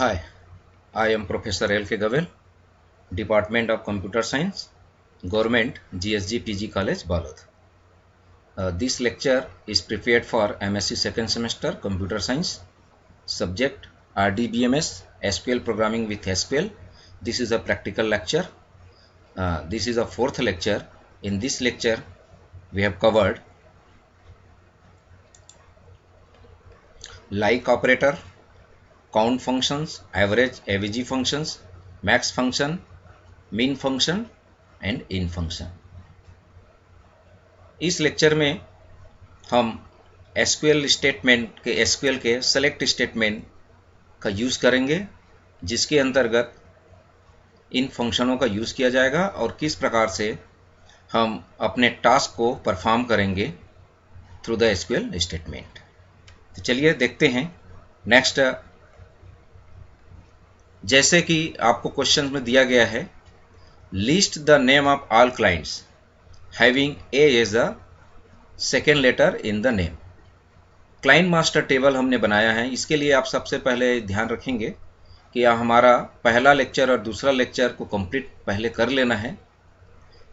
Hi, I am Professor L. K. Gavel, Department of Computer Science, Government GSG PG College, Balod. This lecture is prepared for MSc second semester Computer Science, subject RDBMS, SQL Programming with SQL. This is a practical lecture. This is a fourth lecture. In this lecture, we have covered like operator, count functions, average AVG functions, max function, min function and in function. इस lecture में हम SQL के select statement का use करेंगे, जिसके अंतर्गत इन फंक्शनों का यूज़ किया जाएगा और किस प्रकार से हम अपने टास्क को परफॉर्म करेंगे थ्रू द एसक्यूएल स्टेटमेंट। तो चलिए देखते हैं। नेक्स्ट, जैसे कि आपको क्वेश्चन में दिया गया है, list the name of all clients having a as the second letter in the name. Client master table हमने बनाया है। इसके लिए आप सबसे पहले ध्यान रखेंगे कि हमारा पहला लेक्चर और दूसरा लेक्चर को कंप्लीट पहले कर लेना है।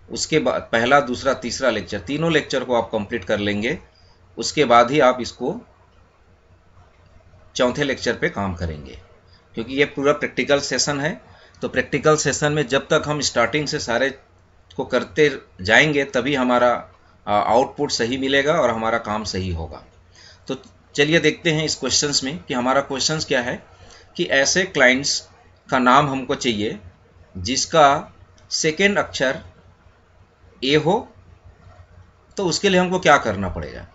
उसके बाद पहला, दूसरा, तीसरा लेक्चर, तीनों लेक्चर को आप कंप्लीट कर लेंगे। उसके बाद ही आप इसको चौथे लेक्चर पे काम करेंगे, क्योंकि ये पूरा प्रैक्टिकल सेशन है। तो प्रैक्टिकल सेशन में जब तक हम स्टार्टिंग से सारे को करते जाएंगे तभी हमारा आउटपुट सही मिलेगा और हमारा काम सही होगा। तो चलिए देखते हैं इस क्वेश्चंस में कि हमारा क्वेश्चंस क्या है कि ऐसे क्लाइंट्स का नाम हमको चाहिए जिसका सेकेंड अक्षर ए हो। तो उसके लिए हमको क्या करना पड़ेगा?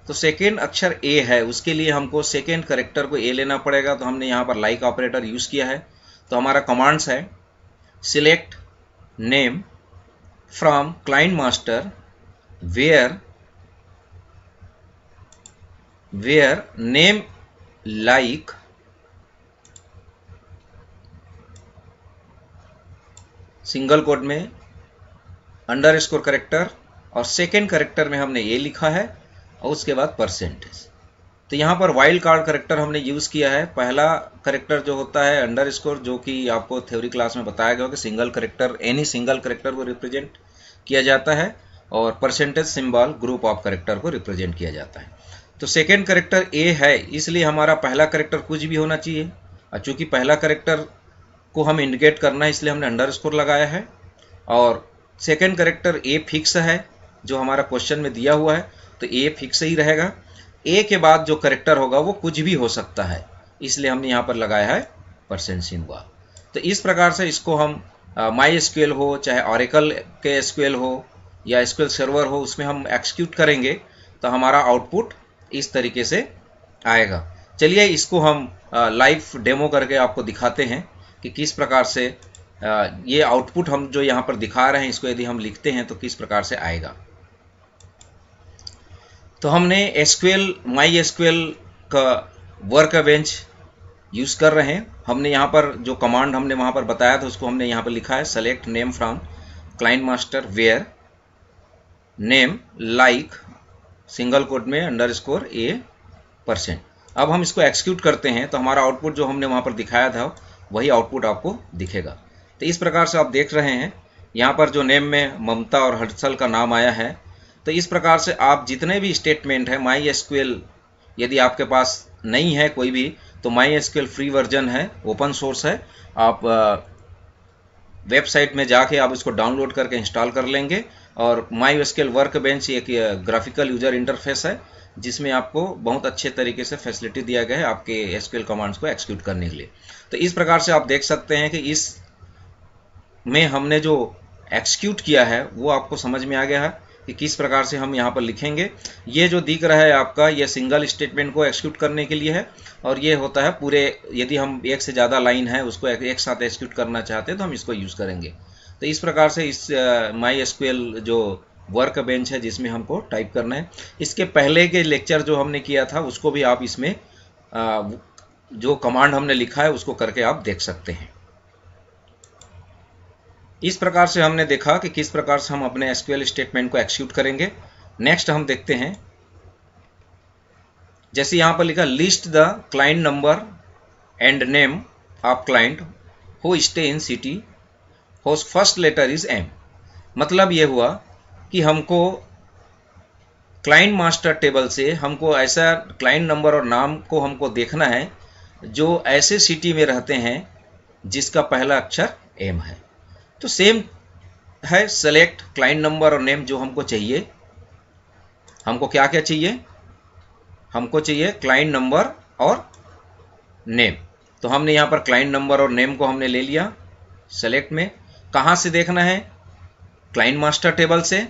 तो सेकेंड अक्षर ए है, उसके लिए हमको सेकेंड कैरेक्टर को ए लेना पड़ेगा। तो हमने यहाँ पर लाइक ऑपरेटर यूज़ किया है। तो हमारा कमांड्स है select name from client master where name like single quote में अंडरस्कोर करेक्टर और सेकेंड करेक्टर में हमने ये लिखा है और उसके बाद परसेंटेज। तो यहाँ पर वाइल्ड कार्ड करेक्टर हमने यूज़ किया है। पहला करेक्टर जो होता है अंडरस्कोर, जो कि आपको थ्योरी क्लास में बताया गया कि single character, any single character को रिप्रेजेंट किया जाता है, और percentage symbol group of character को रिप्रेजेंट किया जाता है। तो सेकेंड करेक्टर ए है, इसलिए हमारा पहला करेक्टर कुछ भी होना चाहिए। और चूंकि पहला करेक्टर को हम इंडिकेट करना है इसलिए हमने अंडरस्कोर लगाया है। और सेकेंड करेक्टर ए फिक्स है जो हमारा क्वेश्चन में दिया हुआ है, तो ए फिक्स ही रहेगा। ए के बाद जो करेक्टर होगा वो कुछ भी हो सकता है, इसलिए हमने यहाँ पर लगाया है परसेंट सिंबल। तो इस प्रकार से इसको हम माई एसक्यूएल हो, चाहे ऑरेकल के एसक्यूएल हो या एसक्यूएल सर्वर हो, उसमें हम एक्सिक्यूट करेंगे तो हमारा आउटपुट इस तरीके से आएगा। चलिए इसको हम लाइव डेमो करके आपको दिखाते हैं कि किस प्रकार से ये आउटपुट हम जो यहाँ पर दिखा रहे हैं इसको यदि हम लिखते हैं तो किस प्रकार से आएगा। तो हमने एसक्यूएल, माई एसक्यूएल का वर्क बेंच यूज़ कर रहे हैं। हमने यहाँ पर जो कमांड हमने वहाँ पर बताया था उसको हमने यहाँ पर लिखा है select name from client master where name like single quote में अंडरस्कोर ए परसेंट। अब हम इसको एक्सिक्यूट करते हैं तो हमारा आउटपुट जो हमने वहाँ पर दिखाया था वही आउटपुट आपको दिखेगा। तो इस प्रकार से आप देख रहे हैं यहाँ पर जो नेम में ममता और हर्षल का नाम आया है। तो इस प्रकार से आप जितने भी स्टेटमेंट है माई एसक्यूएल, यदि आपके पास नहीं है कोई भी, तो माई एसक्यूएल फ्री वर्जन है, ओपन सोर्स है। आप वेबसाइट में जाके आप इसको डाउनलोड करके इंस्टॉल कर लेंगे। और माई एसक्यूएल वर्क बेंच एक ग्राफिकल यूजर इंटरफेस है जिसमें आपको बहुत अच्छे तरीके से फैसिलिटी दिया गया है आपके एसक्यूएल कमांड्स को एक्सिक्यूट करने के लिए। तो इस प्रकार से आप देख सकते हैं कि इस में हमने जो एक्सिक्यूट किया है वो आपको समझ में आ गया है कि किस प्रकार से हम यहाँ पर लिखेंगे। ये जो दिख रहा है आपका, ये सिंगल स्टेटमेंट को एक्सिक्यूट करने के लिए है, और ये होता है पूरे, यदि हम एक से ज़्यादा लाइन है उसको एक साथ एक्सिक्यूट करना चाहते हैं तो हम इसको यूज़ करेंगे। तो इस प्रकार से इस माई एसक्यूएल जो वर्क बेंच है जिसमें हमको टाइप करना है, इसके पहले के लेक्चर जो हमने किया था उसको भी आप इसमें जो कमांड हमने लिखा है उसको करके आप देख सकते हैं। इस प्रकार से हमने देखा कि किस प्रकार से हम अपने एसक्यूएल स्टेटमेंट को एक्सिक्यूट करेंगे। नेक्स्ट हम देखते हैं, जैसे यहाँ पर लिखा list the client number and name of client who stay in city whose first letter is M. मतलब ये हुआ कि हमको क्लाइंट मास्टर टेबल से हमको ऐसा क्लाइंट नंबर और नाम को हमको देखना है जो ऐसे सिटी में रहते हैं जिसका पहला अक्षर एम है। तो सेम है, सेलेक्ट क्लाइंट नंबर और नेम जो हमको चाहिए। हमको क्या क्या चाहिए? हमको चाहिए क्लाइंट नंबर और नेम। तो हमने यहाँ पर क्लाइंट नंबर और नेम को हमने ले लिया सेलेक्ट में। कहाँ से देखना है? क्लाइंट मास्टर टेबल से।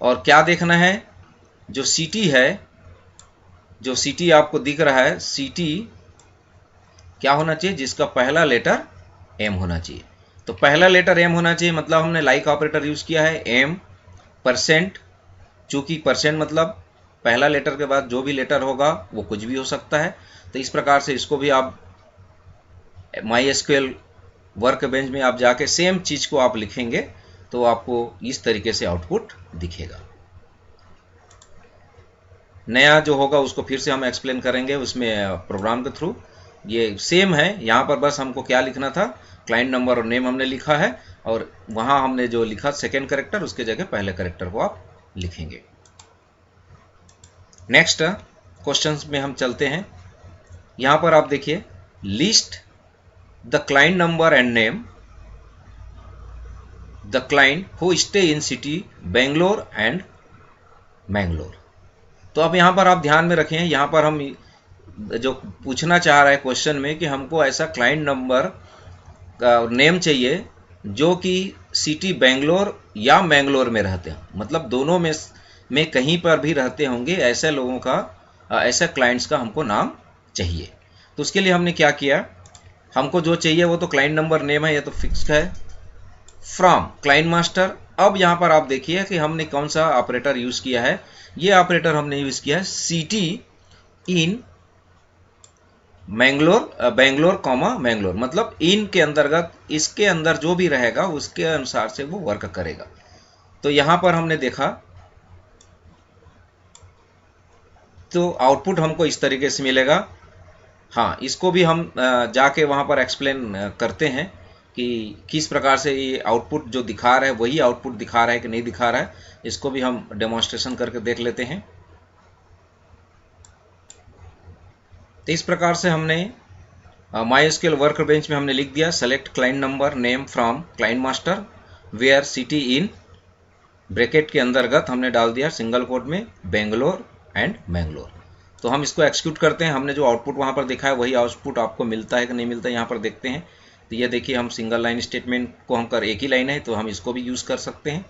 और क्या देखना है? जो सिटी है, जो सिटी आपको दिख रहा है, सिटी क्या होना चाहिए? जिसका पहला लेटर एम होना चाहिए। तो पहला लेटर एम होना चाहिए, मतलब हमने लाइक ऑपरेटर यूज किया है एम परसेंट। चूंकि परसेंट मतलब पहला लेटर के बाद जो भी लेटर होगा वो कुछ भी हो सकता है। तो इस प्रकार से इसको भी आप MySQL वर्क बेंच में आप जाके सेम चीज को आप लिखेंगे तो आपको इस तरीके से आउटपुट दिखेगा। नया जो होगा उसको फिर से हम एक्सप्लेन करेंगे उसमें प्रोग्राम के थ्रू। ये सेम है, यहाँ पर बस हमको क्या लिखना था? क्लाइंट नंबर और नेम हमने लिखा है, और वहाँ हमने जो लिखा सेकेंड करेक्टर, उसके जगह पहले करेक्टर को आप लिखेंगे। नेक्स्ट क्वेश्चंस में हम चलते हैं। यहाँ पर आप देखिए, list the client number and name the client who stay in city Bangalore and Mangalore. तो अब यहाँ पर आप ध्यान में रखें, यहाँ पर हम जो पूछना चाह रहे हैं क्वेश्चन में कि हमको ऐसा क्लाइंट नंबर का नेम चाहिए जो कि सिटी बेंगलोर या मैंगलोर में रहते हैं, मतलब दोनों में कहीं पर भी रहते होंगे ऐसे लोगों का, ऐसे क्लाइंट्स का हमको नाम चाहिए। तो उसके लिए हमने क्या किया, हमको जो चाहिए वो तो क्लाइंट नंबर नेम है, ये तो फिक्स्ड है। फ्रॉम क्लाइंट मास्टर, अब यहाँ पर आप देखिए कि हमने कौन सा ऑपरेटर यूज किया है। ये ऑपरेटर हमने यूज किया है city in Bangalore comma Mangalore, मतलब इन के अंतर्गत इसके अंदर जो भी रहेगा उसके अनुसार से वो वर्क करेगा। तो यहां पर हमने देखा तो आउटपुट हमको इस तरीके से मिलेगा। हाँ, इसको भी हम जाके वहां पर एक्सप्लेन करते हैं कि किस प्रकार से ये आउटपुट जो दिखा रहा है वही आउटपुट दिखा रहा है कि नहीं दिखा रहा है। इसको भी हम डेमोन्स्ट्रेशन करके देख लेते हैं। तो इस प्रकार से हमने MySQL वर्क बेंच में हमने लिख दिया select client number name from client master where city in, bracket के अंतर्गत हमने डाल दिया सिंगल कोट में बेंगलोर एंड मैंगलोर। तो हम इसको एक्सिक्यूट करते हैं। हमने जो आउटपुट वहां पर देखा है वही आउटपुट आपको मिलता है कि नहीं मिलता है, यहाँ पर देखते हैं। तो ये देखिए, हम सिंगल लाइन स्टेटमेंट को हम कर, एक ही लाइन है तो हम इसको भी यूज कर सकते हैं।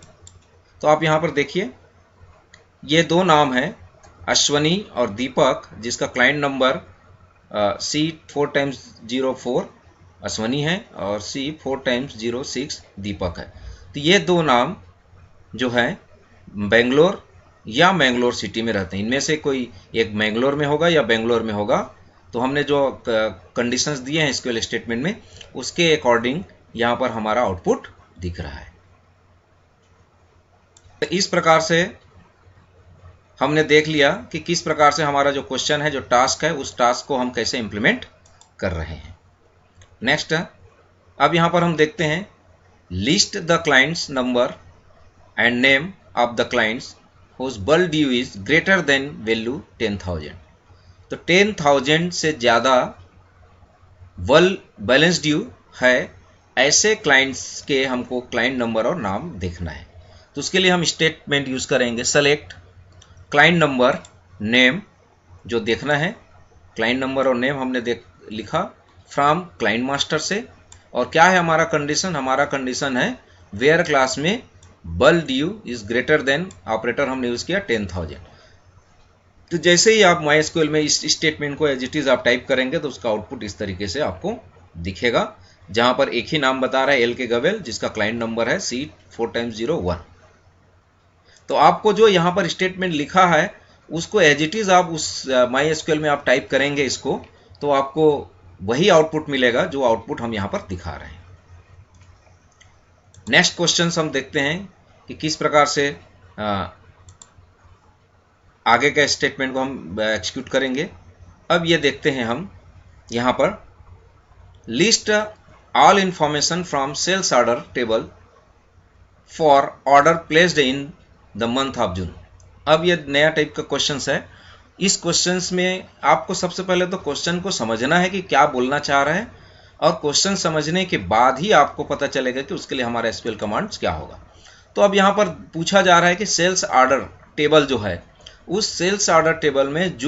तो आप यहाँ पर देखिए, ये दो नाम है अश्वनी और दीपक, जिसका क्लाइंट नंबर C4x04 अश्वनी है और C4x06 दीपक है। तो ये दो नाम जो है बेंगलोर या मैंगलोर सिटी में रहते हैं। इनमें से कोई एक मैंगलोर में होगा या बेंगलोर में होगा। तो हमने जो कंडीशंस दिए हैं SQL स्टेटमेंट में उसके अकॉर्डिंग यहाँ पर हमारा आउटपुट दिख रहा है। तो इस प्रकार से हमने देख लिया कि किस प्रकार से हमारा जो क्वेश्चन है, जो टास्क है, उस टास्क को हम कैसे इंप्लीमेंट कर रहे हैं। नेक्स्ट, अब यहाँ पर हम देखते हैं list the clients number and name of the clients whose bulk due is greater than value 10,000। तो 10,000 से ज़्यादा बैलेंस ड्यू है ऐसे क्लाइंट्स के हमको क्लाइंट नंबर और नाम देखना है। तो उसके लिए हम स्टेटमेंट यूज करेंगे सेलेक्ट क्लाइंट नंबर नेम, जो देखना है क्लाइंट नंबर और नेम हमने लिखा फ्रॉम क्लाइंट मास्टर से। और क्या है हमारा कंडीशन? हमारा कंडीशन है वेयर क्लास में bulk due is greater than, operator हमने यूज किया 10,000। तो जैसे ही आप MySQL में इस स्टेटमेंट को एज इट इज आप टाइप करेंगे तो उसका आउटपुट इस तरीके से आपको दिखेगा, जहां पर एक ही नाम बता रहा है LK गवेल, जिसका क्लाइंट नंबर है C4x01। तो आपको जो यहाँ पर स्टेटमेंट लिखा है उसको एज इट इज आप उस MySQL में आप टाइप करेंगे इसको, तो आपको वही आउटपुट मिलेगा जो आउटपुट हम यहाँ पर दिखा रहे हैं। नेक्स्ट क्वेश्चन हम देखते हैं कि किस प्रकार से आगे का स्टेटमेंट को हम एक्सिक्यूट करेंगे। अब ये देखते हैं हम यहाँ पर list all information from sales order table for order placed in the month of June. अब ये नया टाइप का क्वेश्चन है। इस क्वेश्चन में आपको सबसे पहले तो क्वेश्चन को समझना है कि क्या बोलना चाह रहा है, और क्वेश्चन समझने के बाद ही आपको पता चलेगा कि उसके लिए हमारा एसक्यूएल कमांड्स क्या होगा। तो अब यहाँ पर पूछा जा रहा है कि सेल्स ऑर्डर टेबल जो है, उस सेल्स ऑर्डर टेबल में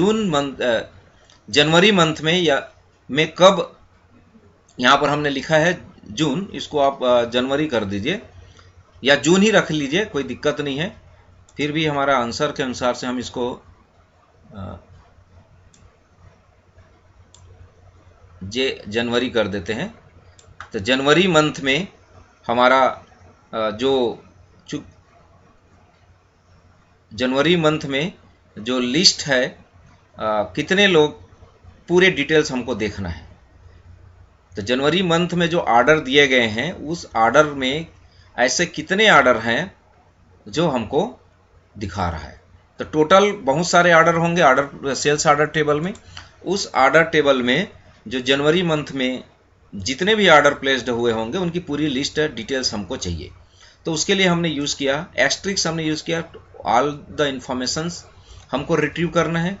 जनवरी मंथ में या में कब, यहाँ पर हमने लिखा है जून, इसको आप जनवरी कर दीजिए या जून ही रख लीजिए, कोई दिक्कत नहीं है। फिर भी हमारा आंसर के अनुसार से हम इसको जनवरी कर देते हैं। तो जनवरी मंथ में हमारा जनवरी मंथ में जो लिस्ट है, कितने लोग, पूरे डिटेल्स हमको देखना है। तो जनवरी मंथ में जो ऑर्डर दिए गए हैं, उस ऑर्डर में ऐसे कितने ऑर्डर हैं जो हमको दिखा रहा है। तो टोटल बहुत सारे ऑर्डर होंगे ऑर्डर सेल्स ऑर्डर टेबल में। उस ऑर्डर टेबल में जो जनवरी मंथ में जितने भी ऑर्डर प्लेस्ड हुए होंगे उनकी पूरी लिस्ट डिटेल्स हमको चाहिए। तो उसके लिए हमने यूज़ किया एस्ट्रिक्स, हमने यूज़ किया ऑल द इंफॉर्मेशंस हमको रिट्रीव करना है।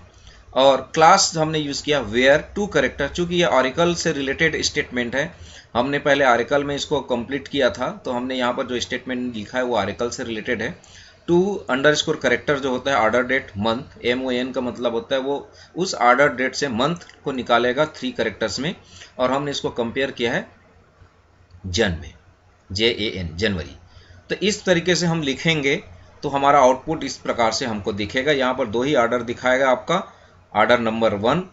और क्लास हमने यूज़ किया वेयर टू करेक्टर, चूँकि ये ऑरेकल से रिलेटेड स्टेटमेंट है, हमने पहले ऑरेकल में इसको कंप्लीट किया था, तो हमने यहाँ पर जो स्टेटमेंट लिखा है वो ऑरेकल से रिलेटेड है। टू अंडरस्कोर करेक्टर जो होता है ऑर्डर डेट मंथ, MON का मतलब होता है वो उस ऑर्डर डेट से मंथ को निकालेगा 3 करेक्टर्स में, और हमने इसको कंपेयर किया है जन में, JAN जनवरी। तो इस तरीके से हम लिखेंगे तो हमारा आउटपुट इस प्रकार से हमको दिखेगा। यहाँ पर 2 ही ऑर्डर दिखाएगा आपका, ऑर्डर नंबर 1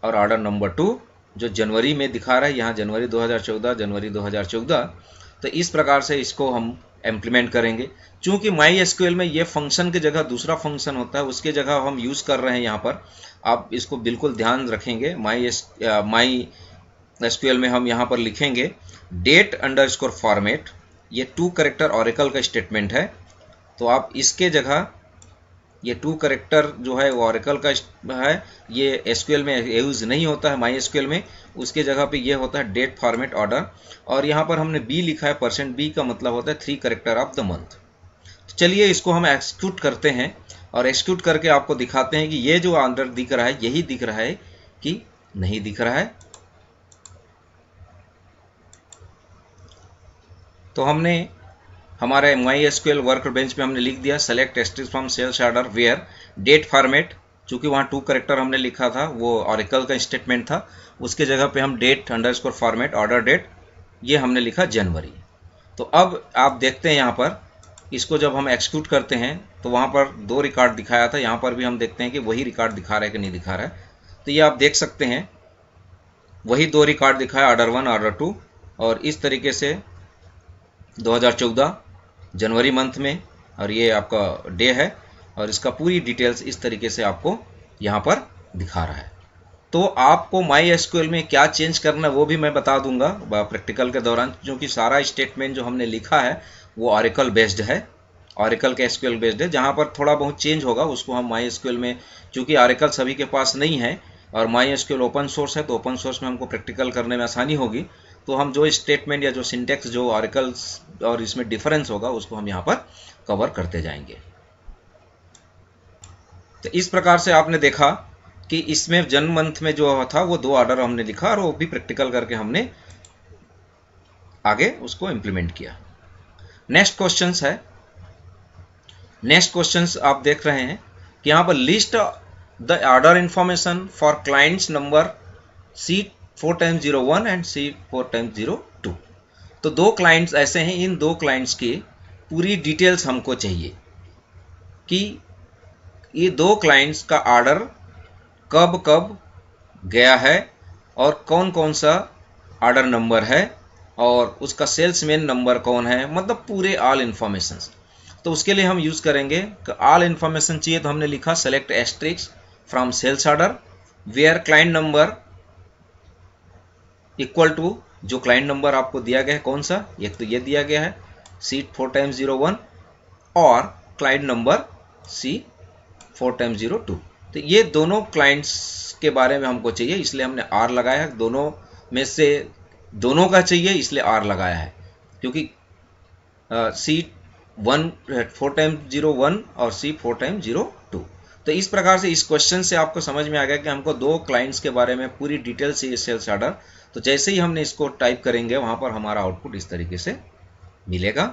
और ऑर्डर नंबर 2, जो जनवरी में दिखा रहा है, यहाँ जनवरी 2014 जनवरी 2014। तो इस प्रकार से इसको हम इम्प्लीमेंट करेंगे। चूंकि माई एसक्यूएल में ये फंक्शन की जगह दूसरा फंक्शन होता है, उसके जगह हम यूज़ कर रहे हैं यहाँ पर, आप इसको बिल्कुल ध्यान रखेंगे। माई एसक्यूएल में हम यहाँ पर लिखेंगे डेट अंडरस्कोर फॉर्मेट, ये 2 करेक्टर ऑरेकल का स्टेटमेंट है। तो आप इसके जगह ये 2 करेक्टर जो है वो ऑरेकल का है, ये एसक्यूएल में यूज़ नहीं होता है माई एसक्यूएल में, उसके जगह पे ये होता है डेट फॉर्मेट ऑर्डर। और यहाँ पर हमने B लिखा है, %B का मतलब होता है 3 करेक्टर ऑफ द मंथ। तो चलिए इसको हम एक्सिक्यूट करते हैं और एक्सिक्यूट करके आपको दिखाते हैं कि ये जो ऑर्डर दिख रहा है यही दिख रहा है कि नहीं दिख रहा है। तो हमने हमारे MySQL वर्क बेंच पे हमने लिख दिया select asterisk from sales order where date format, चूँकि वहाँ 2 करेक्टर हमने लिखा था, वो ऑरेकल का स्टेटमेंट था, उसके जगह पे हम date underscore format order date, ये हमने लिखा जनवरी। तो अब आप देखते हैं यहाँ पर इसको जब हम एक्सिक्यूट करते हैं तो वहाँ पर 2 रिकॉर्ड दिखाया था, यहाँ पर भी हम देखते हैं कि वही रिकॉर्ड दिखा रहा है कि नहीं दिखा रहा है। तो ये आप देख सकते हैं वही 2 रिकॉर्ड दिखाया, ऑर्डर 1 ऑर्डर 2, और इस तरीके से 2014 जनवरी मंथ में, और ये आपका डे है, और इसका पूरी डिटेल्स इस तरीके से आपको यहाँ पर दिखा रहा है। तो आपको MySQL में क्या चेंज करना है वो भी मैं बता दूंगा प्रैक्टिकल के दौरान, क्योंकि सारा स्टेटमेंट जो हमने लिखा है वो ऑरेकल बेस्ड है, ऑरेकल के SQL बेस्ड है। जहाँ पर थोड़ा बहुत चेंज होगा उसको हम MySQL में, चूँकि ऑरेकल सभी के पास नहीं है और MySQL ओपन सोर्स है, तो ओपन सोर्स में हमको प्रैक्टिकल करने में आसानी होगी। तो हम जो स्टेटमेंट या जो सिंटेक्स जो ऑरेकल और इसमें डिफरेंस होगा उसको हम यहाँ पर कवर करते जाएंगे। तो इस प्रकार से आपने देखा कि इसमें जन मंथ में जो था वो 2 ऑर्डर हमने लिखा और वो भी प्रैक्टिकल करके हमने आगे उसको इम्प्लीमेंट किया। नेक्स्ट क्वेश्चन है, नेक्स्ट क्वेश्चन आप देख रहे हैं कि यहाँ पर list the order information for clients number C4x01 and C4x02। तो 2 क्लाइंट्स ऐसे हैं, इन 2 क्लाइंट्स की पूरी डिटेल्स हमको चाहिए कि ये 2 क्लाइंट्स का ऑर्डर कब कब गया है और कौन कौन सा ऑर्डर नंबर है और उसका सेल्समैन नंबर कौन है, मतलब पूरे ऑल इन्फॉर्मेशंस। तो उसके लिए हम यूज़ करेंगे कि ऑल इन्फॉर्मेशन चाहिए, तो हमने लिखा select asterisk from sales order where client number equal to जो क्लाइंट नंबर आपको दिया गया है कौन सा, एक तो ये दिया गया है C4x01 और क्लाइंट नंबर C4x02। तो ये दोनों क्लाइंट्स के बारे में हमको चाहिए, इसलिए हमने R लगाया है। दोनों में से दोनों का चाहिए इसलिए R लगाया है, क्योंकि C 4 टाइम्स 0 1 और C 4 टाइम्स 0 2। तो इस प्रकार से इस क्वेश्चन से आपको समझ में आ गया कि हमको दो क्लाइंट्स के बारे में पूरी डिटेल से सेल्स ऑर्डर, तो जैसे ही हमने इसको टाइप करेंगे वहां पर हमारा आउटपुट इस तरीके से मिलेगा।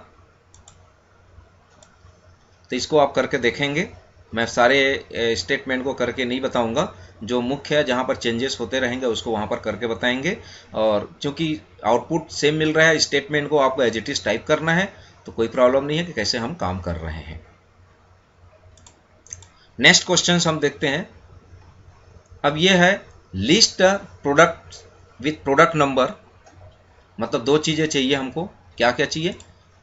तो इसको आप करके देखेंगे, मैं सारे स्टेटमेंट को करके नहीं बताऊंगा, जो मुख्य है जहां पर चेंजेस होते रहेंगे उसको वहां पर करके बताएंगे। और क्योंकि आउटपुट सेम मिल रहा है, स्टेटमेंट को आपको एज इट इज टाइप करना है, तो कोई प्रॉब्लम नहीं है कि कैसे हम काम कर रहे हैं। नेक्स्ट क्वेश्चन हम देखते हैं। अब यह है list product with product number, मतलब दो चीजें चाहिए हमको। क्या क्या चाहिए?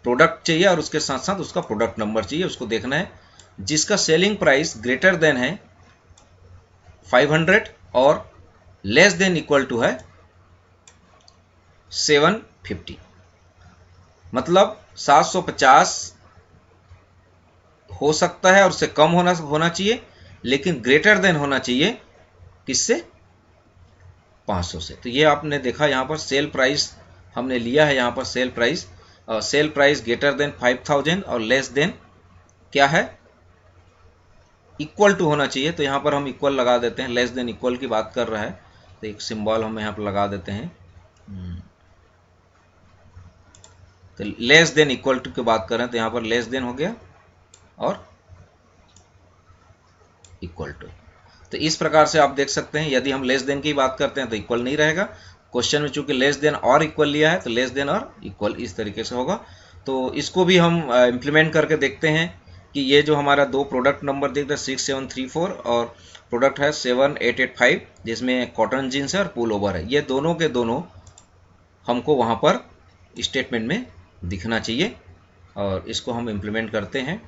प्रोडक्ट चाहिए और उसके साथ साथ उसका प्रोडक्ट नंबर चाहिए, उसको देखना है, जिसका सेलिंग प्राइस ग्रेटर देन है 500 और लेस देन इक्वल टू है 750। मतलब 750 हो सकता है और उससे कम होना चाहिए, लेकिन ग्रेटर देन होना चाहिए किससे? 500 से। तो ये आपने देखा यहाँ पर सेल प्राइस हमने लिया है, यहाँ पर सेल प्राइस ग्रेटर देन 5000 और लेस देन क्या है? इक्वल टू होना चाहिए। तो यहाँ पर हम इक्वल लगा देते हैं, लेस देन इक्वल की बात कर रहा है तो एक सिंबल हम यहाँ पर लगा देते हैं। तो लेस देन इक्वल टू की बात कर रहे हैं तो यहाँ पर लेस देन हो गया और इक्वल टू। तो इस प्रकार से आप देख सकते हैं, यदि हम लेस देन की बात करते हैं तो इक्वल नहीं रहेगा। क्वेश्चन में चूंकि लेस देन और इक्वल लिया है तो लेस देन और इक्वल इस तरीके से होगा। तो इसको भी हम इम्प्लीमेंट करके देखते हैं कि ये जो हमारा दो प्रोडक्ट नंबर देखते हैं 6734 और प्रोडक्ट है 7885, जिसमें कॉटन जीन्स है और पुल ओवर है, ये दोनों के दोनों हमको वहाँ पर स्टेटमेंट में दिखना चाहिए और इसको हम इम्प्लीमेंट करते हैं।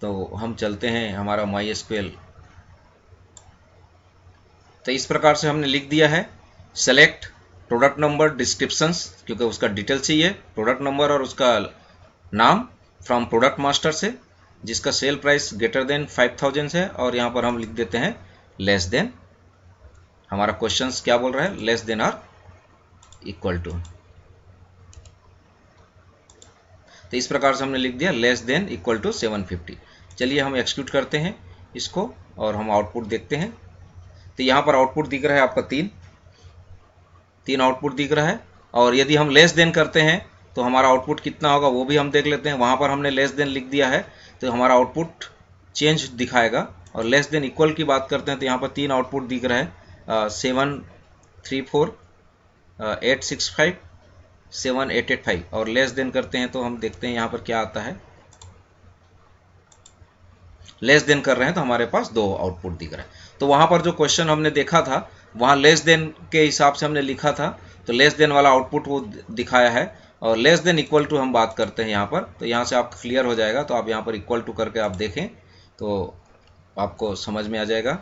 तो हम चलते हैं हमारा MySQL। तो इस प्रकार से हमने लिख दिया है सेलेक्ट प्रोडक्ट नंबर डिस्क्रिप्शंस, क्योंकि उसका डिटेल चाहिए, प्रोडक्ट नंबर और उसका नाम फ्रॉम प्रोडक्ट मास्टर से, जिसका सेल प्राइस ग्रेटर देन 5000 है, और यहाँ पर हम लिख देते हैं लेस देन। हमारा क्वेश्चन क्या बोल रहा है? लेस देन और इक्वल टू। तो इस प्रकार से हमने लिख दिया लेस देन इक्वल टू 750। चलिए हम एक्सिक्यूट करते हैं इसको और हम आउटपुट देखते हैं। तो यहाँ पर आउटपुट दिख रहा है आपका तीन आउटपुट दिख रहा है, और यदि हम लेस देन करते हैं तो हमारा आउटपुट कितना होगा वो भी हम देख लेते हैं। वहाँ पर हमने लेस देन लिख दिया है तो हमारा आउटपुट चेंज दिखाएगा, और लेस देन इक्वल की बात करते हैं तो यहाँ पर तीन आउटपुट दिख रहा है 734 865 7885, और लेस देन करते हैं तो हम देखते हैं यहाँ पर क्या आता है। लेस देन कर रहे हैं तो हमारे पास दो आउटपुट दिख रहा है। तो वहाँ पर जो क्वेश्चन हमने देखा था वहाँ लेस देन के हिसाब से हमने लिखा था, तो लेस देन वाला आउटपुट वो दिखाया है, और लेस देन इक्वल टू हम बात करते हैं यहाँ पर, तो यहाँ से आपको क्लियर हो जाएगा। तो आप यहाँ पर इक्वल टू करके आप देखें तो आपको समझ में आ जाएगा।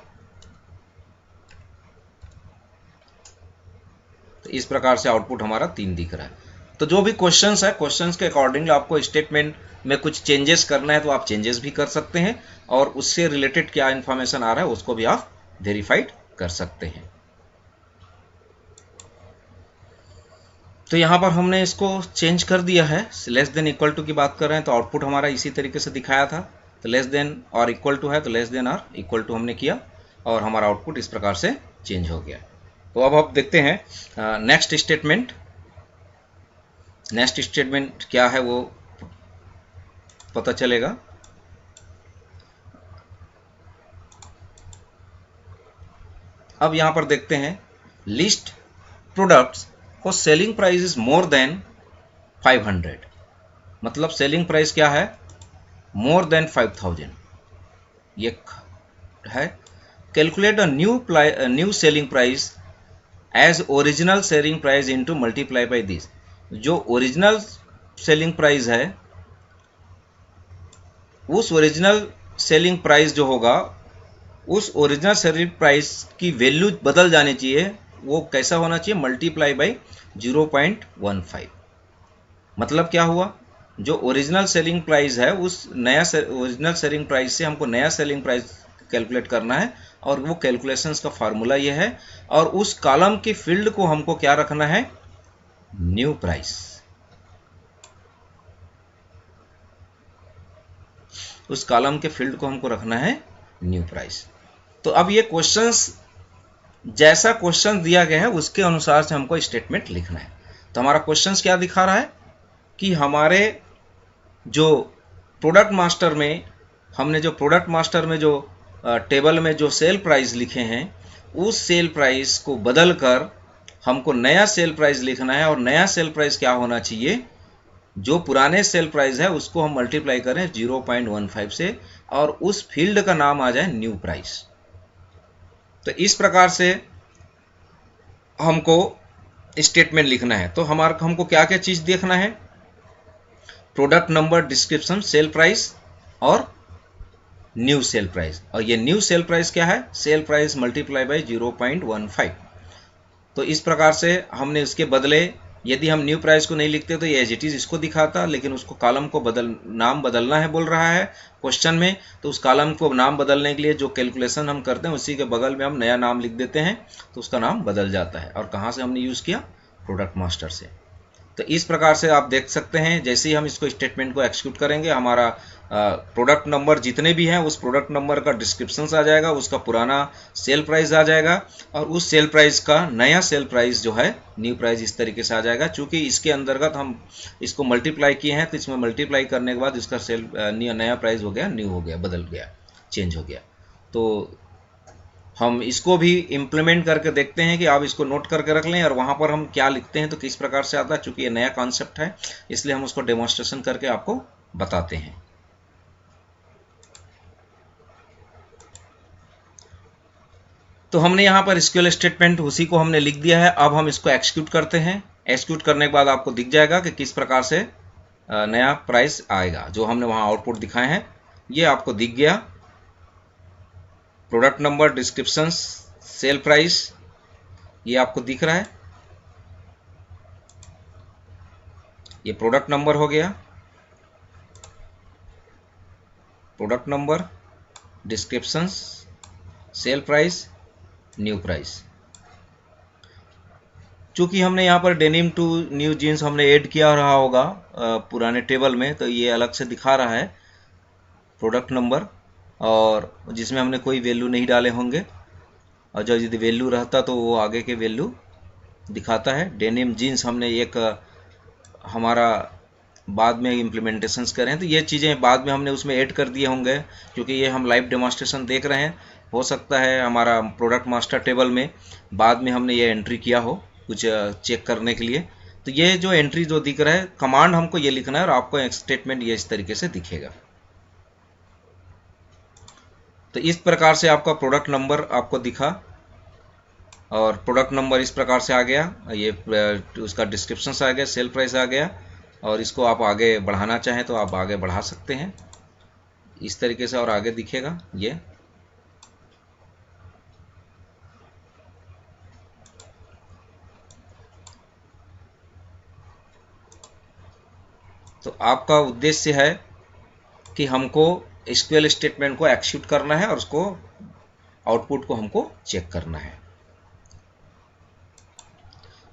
तो इस प्रकार से आउटपुट हमारा 3 दिख रहा है। तो जो भी क्वेश्चंस है, क्वेश्चंस के अकॉर्डिंगली आपको स्टेटमेंट में कुछ चेंजेस करना है तो आप चेंजेस भी कर सकते हैं, और उससे रिलेटेड क्या इन्फॉर्मेशन आ रहा है उसको भी आप वेरीफाइड कर सकते हैं। तो यहाँ पर हमने इसको चेंज कर दिया है, लेस देन इक्वल टू की बात कर रहे हैं तो आउटपुट हमारा इसी तरीके से दिखाया था। तो लेस देन और इक्वल टू है तो लेस देन और इक्वल टू हमने किया और हमारा आउटपुट इस प्रकार से चेंज हो गया। तो अब आप देखते हैं नेक्स्ट स्टेटमेंट। नेक्स्ट स्टेटमेंट क्या है वो पता चलेगा। अब यहां पर देखते हैं लिस्ट प्रोडक्ट्स को selling price is more than 500, मतलब सेलिंग प्राइस क्या है? मोर देन 5000 ये है। Calculate a new selling price as original selling price into multiply by this. जो ओरिजिनल सेलिंग प्राइस है उस ओरिजिनल सेलिंग प्राइस जो होगा उस ओरिजिनल सेलिंग प्राइस की वैल्यू बदल जानी चाहिए। वो कैसा होना चाहिए? Multiply by 0.15। मतलब क्या हुआ? जो ओरिजिनल सेलिंग प्राइस है उस नया ओरिजिनल सेलिंग प्राइस से हमको नया सेलिंग प्राइस कैलकुलेट करना है, और वो कैलकुलेशंस का फार्मूला ये है, और उस कॉलम की फील्ड को हमको क्या रखना है, न्यू प्राइस। उस कॉलम के फील्ड को हमको रखना है न्यू प्राइस। तो अब ये क्वेश्चंस, जैसा क्वेश्चन दिया गया है उसके अनुसार से हमको स्टेटमेंट लिखना है। तो हमारा क्वेश्चंस क्या दिखा रहा है कि हमारे जो प्रोडक्ट मास्टर में, हमने जो प्रोडक्ट मास्टर में जो टेबल में जो सेल प्राइस लिखे हैं, उस सेल प्राइस को बदल कर हमको नया सेल प्राइस लिखना है। और नया सेल प्राइस क्या होना चाहिए, जो पुराने सेल प्राइस है उसको हम मल्टीप्लाई करें 0.15 से, और उस फील्ड का नाम आ जाए न्यू प्राइस। तो इस प्रकार से हमको स्टेटमेंट लिखना है। तो हमको क्या क्या चीज देखना है, product number, description, sale price और न्यू सेल प्राइस। और ये न्यू सेल प्राइस क्या है, सेल प्राइस मल्टीप्लाई बाय 0.15। तो इस प्रकार से हमने उसके बदले, यदि हम न्यू प्राइस को नहीं लिखते तो ये एज इट इज इसको दिखाता, लेकिन उसको कॉलम को नाम बदलना है बोल रहा है क्वेश्चन में। तो उस कॉलम को नाम बदलने के लिए जो कैलकुलेशन हम करते हैं उसी के बगल में हम नया नाम लिख देते हैं, तो उसका नाम बदल जाता है। और कहाँ से हमने यूज़ किया, प्रोडक्ट मास्टर से। तो इस प्रकार से आप देख सकते हैं, जैसे ही हम इसको स्टेटमेंट को एक्सिक्यूट करेंगे, हमारा प्रोडक्ट नंबर जितने भी हैं उस प्रोडक्ट नंबर का डिस्क्रिप्शन आ जाएगा, उसका पुराना सेल प्राइस आ जाएगा, और उस सेल प्राइस का नया सेल प्राइस जो है न्यू प्राइस इस तरीके से आ जाएगा। चूंकि इसके अंतर्गत हम इसको मल्टीप्लाई किए हैं, तो इसमें मल्टीप्लाई करने के बाद इसका नया प्राइस हो गया, न्यू हो गया, बदल गया, चेंज हो गया। तो हम इसको भी इम्प्लीमेंट करके देखते हैं कि आप इसको नोट करके रख लें, और वहाँ पर हम क्या लिखते हैं तो किस प्रकार से आता है। चूंकि ये नया कॉन्सेप्ट है इसलिए हम उसको डेमोन्स्ट्रेशन करके आपको बताते हैं। तो हमने यहाँ पर SQL स्टेटमेंट उसी को हमने लिख दिया है। अब हम इसको एक्सिक्यूट करते हैं। एक्सिक्यूट करने के बाद आपको दिख जाएगा कि किस प्रकार से नया प्राइस आएगा। जो हमने वहाँ आउटपुट दिखाए हैं ये आपको दिख गया, product number, description, sale price, ये आपको दिख रहा है। ये प्रोडक्ट नंबर हो गया, product number, description, sale price, new price. चूंकि हमने यहाँ पर डेनिम टू न्यू जीन्स हमने ऐड किया रहा होगा पुराने टेबल में, तो ये अलग से दिखा रहा है प्रोडक्ट नंबर, और जिसमें हमने कोई वैल्यू नहीं डाले होंगे, और जब यदि वैल्यू रहता तो वो आगे के वैल्यू दिखाता है। डेनिम जीन्स हमने एक हमारा बाद में इम्प्लीमेंटेशंस करें, तो ये चीज़ें बाद में हमने उसमें ऐड कर दिए होंगे, क्योंकि ये हम लाइव डेमोन्स्ट्रेशन देख रहे हैं। हो सकता है हमारा प्रोडक्ट मास्टर टेबल में बाद में हमने ये एंट्री किया हो कुछ चेक करने के लिए। तो ये जो एंट्री जो दिख रहा है, कमांड हमको ये लिखना है और आपको एक स्टेटमेंट ये इस तरीके से दिखेगा। तो इस प्रकार से आपका प्रोडक्ट नंबर आपको दिखा, और प्रोडक्ट नंबर इस प्रकार से आ गया, ये उसका डिस्क्रिप्शन आ गया, सेल प्राइस आ गया, और इसको आप आगे बढ़ाना चाहें तो आप आगे बढ़ा सकते हैं इस तरीके से, और आगे दिखेगा ये। तो आपका उद्देश्य है कि हमको SQL स्टेटमेंट को एक्सिक्यूट करना है और उसको आउटपुट को हमको चेक करना है।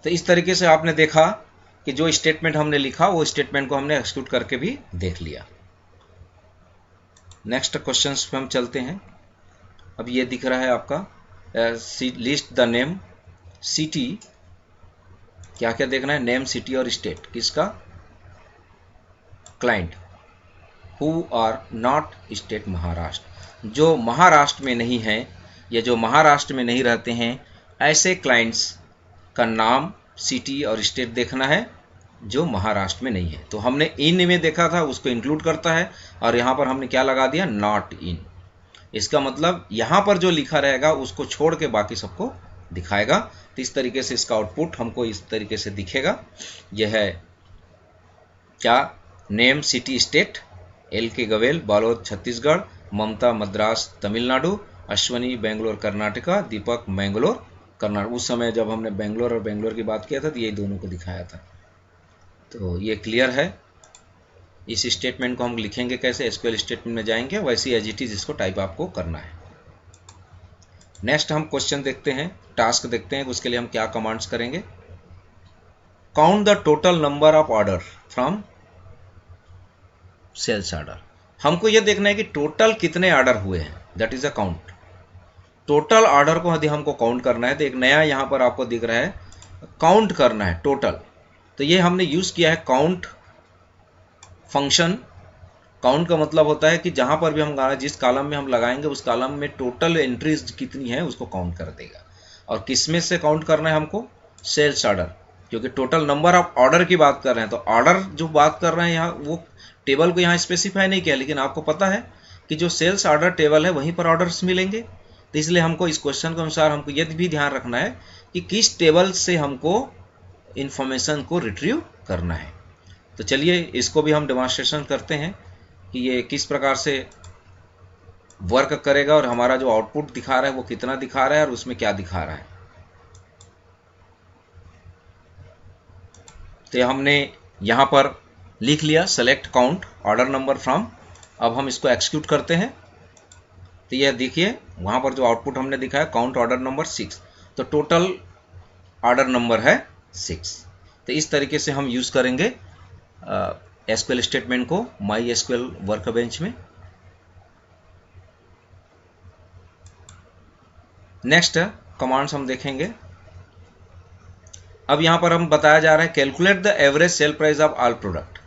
तो इस तरीके से आपने देखा कि जो स्टेटमेंट हमने लिखा वो स्टेटमेंट को हमने एक्सिक्यूट करके भी देख लिया। नेक्स्ट क्वेश्चंस पे हम चलते हैं। अब ये दिख रहा है आपका लिस्ट द नेम, सिटी, क्या क्या देखना है, नेम, सिटी और स्टेट, किसका, client, who are not state Maharashtra, जो महाराष्ट्र में नहीं है या जो महाराष्ट्र में नहीं रहते हैं ऐसे क्लाइंट्स का नाम, सिटी और स्टेट देखना है जो महाराष्ट्र में नहीं है। तो हमने इन में देखा था, उसको इंक्लूड करता है, और यहाँ पर हमने क्या लगा दिया, नॉट इन। इसका मतलब यहाँ पर जो लिखा रहेगा उसको छोड़ के बाकी सबको दिखाएगा। तो इस तरीके से इसका आउटपुट हमको इस तरीके से दिखेगा। यह है क्या, नेम, सिटी, स्टेट, एल के गवेल बालोद छत्तीसगढ़, ममता मद्रास तमिलनाडु, अश्वनी बेंगलोर कर्नाटका, दीपक मैंगलोर कर्नाटक। उस समय जब हमने बेंगलोर और बेंगलोर की बात किया था तो ये दोनों को दिखाया था। तो ये क्लियर है। इस स्टेटमेंट को हम लिखेंगे कैसे, SQL स्टेटमेंट में जाएंगे, वैसे एज इट इज इसको टाइप आपको करना है। नेक्स्ट हम क्वेश्चन देखते हैं, टास्क देखते हैं, उसके लिए हम क्या कमांड्स करेंगे। Count the total number of order from sales order. हमको यह देखना है कि टोटल कितने ऑर्डर हुए हैं, that is a count. Total order को यदि हमको काउंट करना है तो एक नया यहां पर आपको दिख रहा है, काउंट करना है टोटल। तो ये हमने यूज किया है काउंट फंक्शन। काउंट का मतलब होता है कि जहां पर भी हम जिस कॉलम में हम लगाएंगे उस कॉलम में टोटल एंट्रीज कितनी है उसको काउंट कर देगा। और किस में से काउंट करना है हमको, सेल्स ऑर्डर, क्योंकि टोटल नंबर ऑफ ऑर्डर की बात कर रहे हैं। तो ऑर्डर जो बात कर रहे हैं यहाँ, वो टेबल को यहाँ स्पेसिफाई नहीं किया, लेकिन आपको पता है कि जो सेल्स ऑर्डर टेबल है वहीं पर ऑर्डर्स मिलेंगे। तो इसलिए हमको इस क्वेश्चन के अनुसार हमको यह भी ध्यान रखना है कि किस टेबल से हमको इंफॉर्मेशन को रिट्रीव करना है। तो चलिए इसको भी हम डेमोन्स्ट्रेशन करते हैं कि ये किस प्रकार से वर्क करेगा और हमारा जो आउटपुट दिखा रहा है वो कितना दिखा रहा है और उसमें क्या दिखा रहा है। तो हमने यहां पर लिख लिया select count order number from. अब हम इसको एक्सिक्यूट करते हैं। तो यह देखिए वहां पर जो आउटपुट हमने दिखाया काउंट ऑर्डर नंबर 6, तो टोटल ऑर्डर नंबर है 6। तो इस तरीके से हम यूज करेंगे एसक्यूएल स्टेटमेंट को माई एसक्यूएल वर्कबेंच में। नेक्स्ट कमांड्स हम देखेंगे। अब यहां पर हम बताया जा रहा है calculate the average sale price of all product.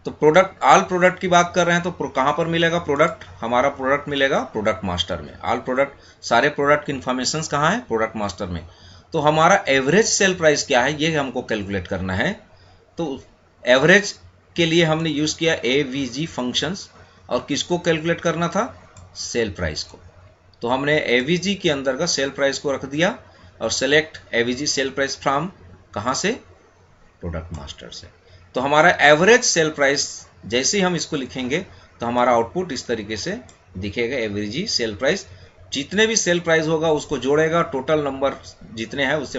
तो प्रोडक्ट, ऑल प्रोडक्ट की बात कर रहे हैं तो कहां पर मिलेगा प्रोडक्ट, हमारा प्रोडक्ट मिलेगा प्रोडक्ट मास्टर में। ऑल प्रोडक्ट, सारे प्रोडक्ट की इंफॉर्मेशन कहां है, प्रोडक्ट मास्टर में। तो हमारा एवरेज सेल प्राइस क्या है ये हमको कैलकुलेट करना है। तो एवरेज के लिए हमने यूज किया एवीजी फंक्शंस, और किसको कैलकुलेट करना था, सेल प्राइस को। तो हमने एवीजी के अंदर का सेल प्राइस को रख दिया और select AVG sale price from, कहां से, प्रोडक्ट मास्टर से। तो हमारा एवरेज सेल प्राइस जैसे ही हम इसको लिखेंगे तो हमारा आउटपुट इस तरीके से दिखेगा, एवरेजी सेल प्राइस। जितने भी सेल प्राइस होगा उसको जोड़ेगा, टोटल नंबर जितने हैं उससे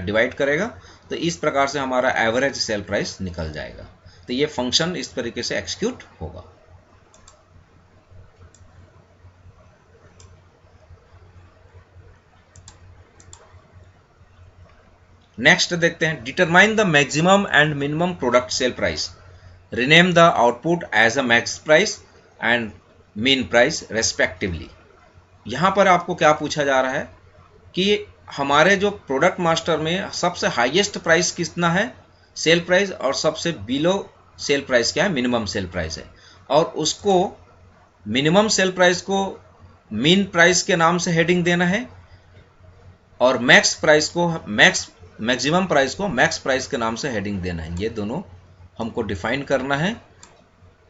डिवाइड करेगा, तो इस प्रकार से हमारा एवरेज सेल प्राइस निकल जाएगा। तो ये फंक्शन इस तरीके से एक्सिक्यूट होगा। नेक्स्ट देखते हैं, determine the maximum and minimum product sale price, rename the output as a max price and mean price respectively. यहां पर आपको क्या पूछा जा रहा है कि हमारे जो प्रोडक्ट मास्टर में सबसे हाईएस्ट प्राइस कितना है, सेल प्राइस, और सबसे बिलो सेल प्राइस क्या है, मिनिमम सेल प्राइस है। और उसको मिनिमम सेल प्राइस को मीन प्राइस के नाम से हेडिंग देना है, और मैक्स प्राइस को मैक्सिमम प्राइस को मैक्स प्राइस के नाम से हेडिंग देना है। ये दोनों हमको डिफाइन करना है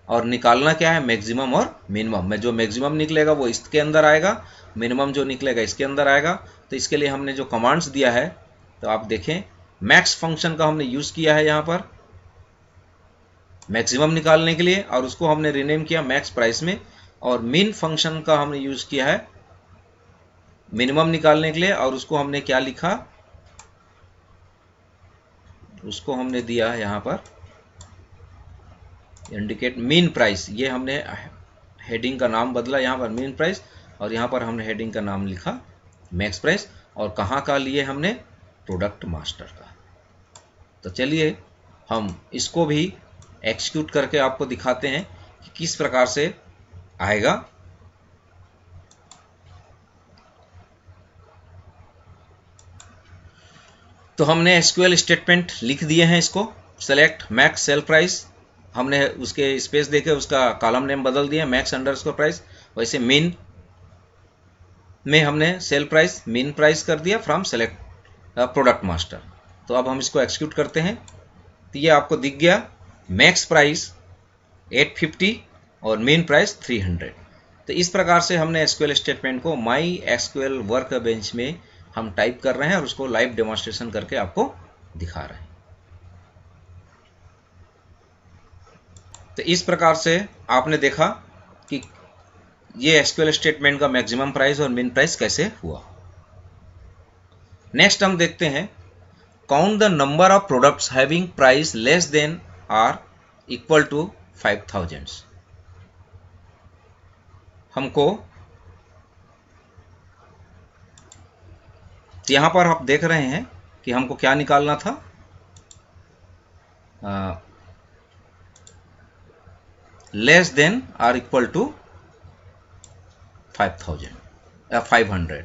और निकालना क्या है, मैक्सिमम और मिनिमम। में जो मैक्सिमम निकलेगा वो इसके अंदर आएगा, मिनिमम जो निकलेगा इसके अंदर आएगा। तो इसके लिए हमने जो कमांड्स दिया है, तो आप देखें मैक्स फंक्शन का हमने यूज किया है यहाँ पर मैक्सिमम निकालने के लिए, और उसको हमने रीनेम किया मैक्स प्राइस में। और मिन फंक्शन का हमने यूज किया है मिनिमम निकालने के लिए, और उसको हमने क्या लिखा, उसको हमने दिया है यहाँ पर इंडिकेट मीन प्राइस। ये हमने हेडिंग का नाम बदला, यहाँ पर मीन प्राइस, और यहाँ पर हमने हेडिंग का नाम लिखा मैक्स प्राइस। और कहाँ का लिए हमने, प्रोडक्ट मास्टर का। तो चलिए हम इसको भी एक्सिक्यूट करके आपको दिखाते हैं कि किस प्रकार से आएगा। तो हमने एसक्यूएल स्टेटमेंट लिख दिए हैं इसको, सेलेक्ट मैक्स सेल प्राइस, हमने उसके स्पेस देके उसका कॉलम नेम बदल दिया मैक्स अंडरस्कोर प्राइस। वैसे मीन में हमने सेल प्राइस मीन प्राइस कर दिया फ्रॉम सेलेक्ट प्रोडक्ट मास्टर। तो अब हम इसको एक्सिक्यूट करते हैं। तो ये आपको दिख गया मैक्स प्राइस 850 और मीन प्राइस 300। तो इस प्रकार से हमने एसक्यूएल स्टेटमेंट को माई एसक्यूएल वर्क बेंच में हम टाइप कर रहे हैं और उसको लाइव डेमोन्स्ट्रेशन करके आपको दिखा रहे हैं। तो इस प्रकार से आपने देखा कि ये एसक्यूएल स्टेटमेंट का मैक्सिमम प्राइस और मिन प्राइस कैसे हुआ। नेक्स्ट हम देखते हैं, count the number of products having price less than or equal to 5000। हमको तो यहाँ पर आप देख रहे हैं कि हमको क्या निकालना था, less than or equal to 5000 या 500।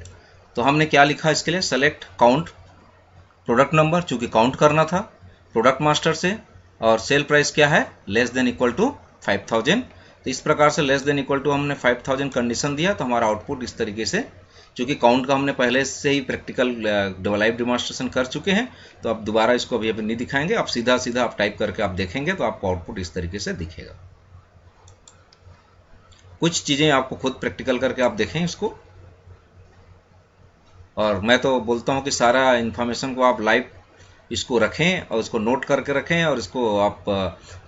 तो हमने क्या लिखा इसके लिए, सेलेक्ट काउंट प्रोडक्ट नंबर, चूंकि काउंट करना था प्रोडक्ट मास्टर से, और सेल प्राइस क्या है, लेस देन इक्वल टू 5000। तो इस प्रकार से लेस देन इक्वल टू हमने 5000 कंडीशन दिया, तो हमारा आउटपुट इस तरीके से, चूंकि काउंट का हमने पहले से ही प्रैक्टिकल लाइव डेमोन्स्ट्रेशन कर चुके हैं, तो आप दोबारा इसको अभी नहीं दिखाएंगे, आप सीधा सीधा आप टाइप करके आप देखेंगे तो आपको आउटपुट इस तरीके से दिखेगा। कुछ चीज़ें आपको खुद प्रैक्टिकल करके आप देखें इसको, और मैं तो बोलता हूं कि सारा इन्फॉर्मेशन को आप लाइव इसको रखें और उसको नोट करके रखें, और इसको आप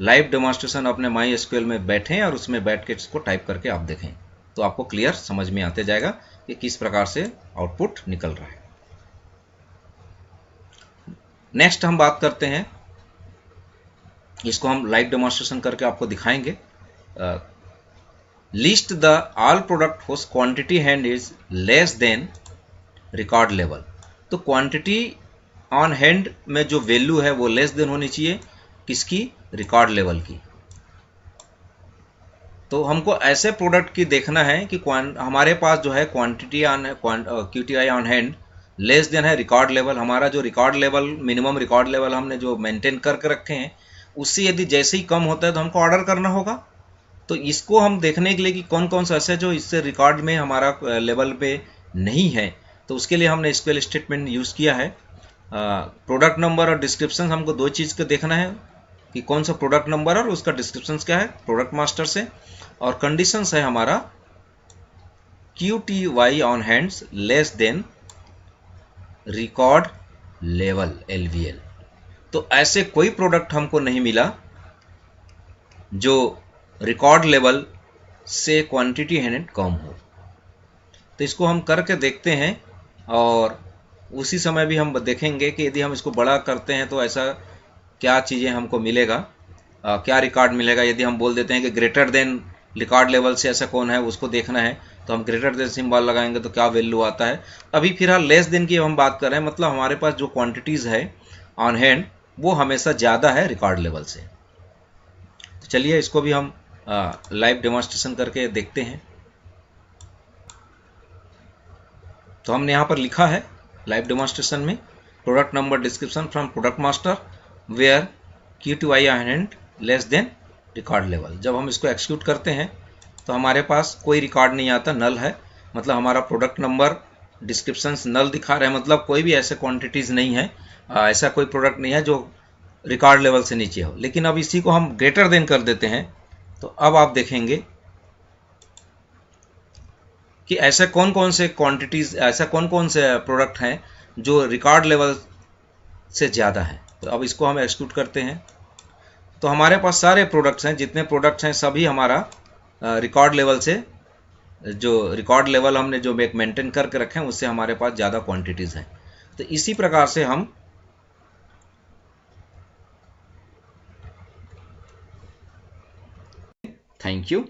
लाइव डेमोन्स्ट्रेशन अपने माई एसक्यूएल में बैठें और उसमें बैठ के इसको टाइप करके आप देखें, तो आपको क्लियर समझ में आते जाएगा कि किस प्रकार से आउटपुट निकल रहा है। नेक्स्ट हम बात करते हैं, इसको हम लाइव डेमोन्स्ट्रेशन करके आपको दिखाएंगे। लिस्ट द ऑल प्रोडक्ट होस quantity hand is less than record level. तो क्वांटिटी ऑन हैंड में जो वैल्यू है वो लेस देन होनी चाहिए किसकी, रिकॉर्ड लेवल की। तो हमको ऐसे प्रोडक्ट की देखना है कि हमारे पास जो है quantity on QTI on hand less than है रिकॉर्ड लेवल। हमारा जो record level, minimum record level हमने जो मेंटेन करके रखे हैं, उससे यदि जैसे ही कम होता है तो हमको ऑर्डर करना होगा। तो इसको हम देखने के लिए कि कौन कौन सा ऐसे जो इससे रिकॉर्ड में हमारा लेवल पे नहीं है, तो उसके लिए हमने SQL स्टेटमेंट यूज़ किया है। प्रोडक्ट नंबर और डिस्क्रिप्शन, हमको दो चीज़ को देखना है कि कौन सा प्रोडक्ट नंबर और उसका डिस्क्रिप्शन क्या है प्रोडक्ट मास्टर से, और कंडीशंस है हमारा QTY on hands less than record level LVL। तो ऐसे कोई प्रोडक्ट हमको नहीं मिला जो रिकॉर्ड लेवल से क्वांटिटी हैंड कम हो। तो इसको हम करके देखते हैं, और उसी समय भी हम देखेंगे कि यदि हम इसको बड़ा करते हैं तो ऐसा क्या चीज़ें हमको मिलेगा, क्या रिकॉर्ड मिलेगा। यदि हम बोल देते हैं कि ग्रेटर देन रिकॉर्ड लेवल से ऐसा कौन है उसको देखना है, तो हम ग्रेटर देन सिंबल लगाएंगे तो क्या वैल्यू आता है। अभी फिलहाल लेस देन की हम बात कर रहे हैं, मतलब हमारे पास जो क्वांटिटीज़ है ऑन हैंड वो हमेशा ज़्यादा है रिकॉर्ड लेवल से। तो चलिए इसको भी हम लाइव डेमोन्स्ट्रेशन करके देखते हैं। तो हमने यहाँ पर लिखा है लाइव डेमोन्स्ट्रेशन में, product number description from product master where QTY on hand less than record level. जब हम इसको एक्सिक्यूट करते हैं तो हमारे पास कोई रिकॉर्ड नहीं आता, नल है, मतलब हमारा प्रोडक्ट नंबर डिस्क्रिप्शन नल दिखा रहे हैं, मतलब कोई भी ऐसे क्वांटिटीज़ नहीं है, ऐसा कोई प्रोडक्ट नहीं है जो रिकॉर्ड लेवल से नीचे हो। लेकिन अब इसी को हम ग्रेटर देन कर देते हैं, तो अब आप देखेंगे कि ऐसे कौन कौन से क्वांटिटीज़, ऐसा कौन कौन से प्रोडक्ट हैं जो रिकॉर्ड लेवल से ज़्यादा है। तो अब इसको हम एक्सिक्यूट करते हैं, तो हमारे पास सारे प्रोडक्ट्स हैं, जितने प्रोडक्ट्स हैं सभी हमारा रिकॉर्ड लेवल से, जो रिकॉर्ड लेवल हमने जो मेंटेन करके रखे हैं उससे हमारे पास ज़्यादा क्वांटिटीज़ हैं। तो इसी प्रकार से हम थैंक यू।